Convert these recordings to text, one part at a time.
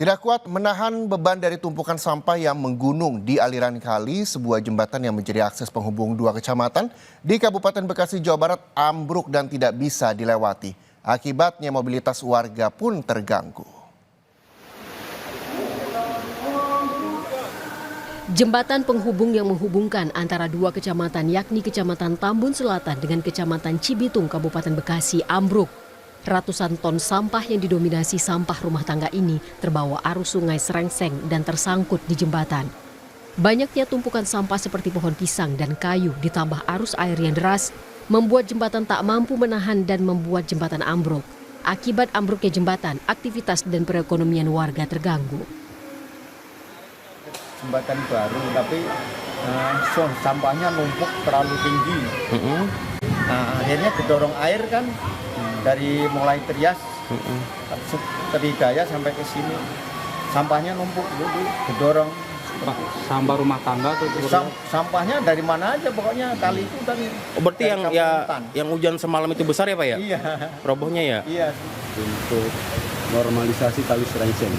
Tidak kuat menahan beban dari tumpukan sampah yang menggunung di aliran kali, sebuah jembatan yang menjadi akses penghubung dua kecamatan di Kabupaten Bekasi, Jawa Barat ambruk dan tidak bisa dilewati. Akibatnya mobilitas warga pun terganggu. Jembatan penghubung yang menghubungkan antara dua kecamatan yakni Kecamatan Tambun Selatan dengan Kecamatan Cibitung, Kabupaten Bekasi ambruk. Ratusan ton sampah yang didominasi sampah rumah tangga ini terbawa arus sungai Serengseng dan tersangkut di jembatan. Banyaknya tumpukan sampah seperti pohon pisang dan kayu ditambah arus air yang deras membuat jembatan tak mampu menahan dan membuat jembatan ambruk. Akibat ambruknya jembatan, aktivitas dan perekonomian warga terganggu. Jembatan baru tapi sampahnya numpuk terlalu tinggi. Akhirnya kedorong air kan dari mulai Trias, Tridaya sampai ke sini sampahnya numpuk, kedorong. Sampah rumah tangga tuh? Sampahnya dari mana aja pokoknya kali itu tadi. Oh, berarti yang hujan semalam itu besar ya Pak ya? Iya. Robohnya ya? Iya. Untuk normalisasi Kali Serengseng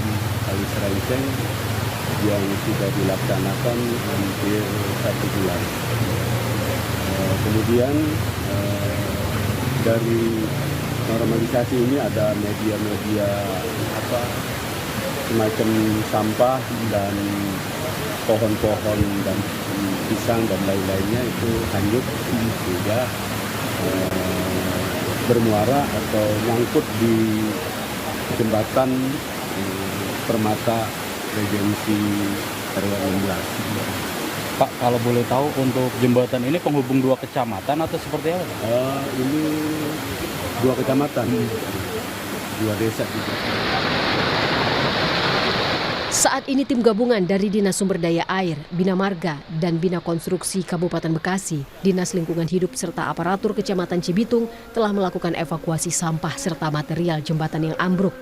yang sudah dilaksanakan hampir 1 bulan. Kemudian dari normalisasi ini ada media-media semacam sampah dan pohon-pohon dan pisang dan lain-lainnya itu hanyut sehingga bermuara atau nyangkut di jembatan Permata Regensi RW 16. Pak, kalau boleh tahu untuk jembatan ini penghubung dua kecamatan atau seperti apa? Ini 2 kecamatan, 2 desa juga. Saat ini tim gabungan dari Dinas Sumber Daya Air, Bina Marga, dan Bina Konstruksi Kabupaten Bekasi, Dinas Lingkungan Hidup serta aparatur Kecamatan Cibitung telah melakukan evakuasi sampah serta material jembatan yang ambruk.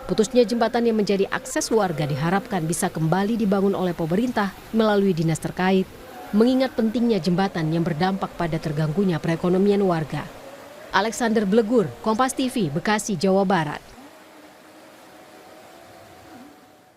Putusnya jembatan yang menjadi akses warga diharapkan bisa kembali dibangun oleh pemerintah melalui dinas terkait, mengingat pentingnya jembatan yang berdampak pada terganggunya perekonomian warga. Alexander Blegur, Kompas TV, Bekasi, Jawa Barat.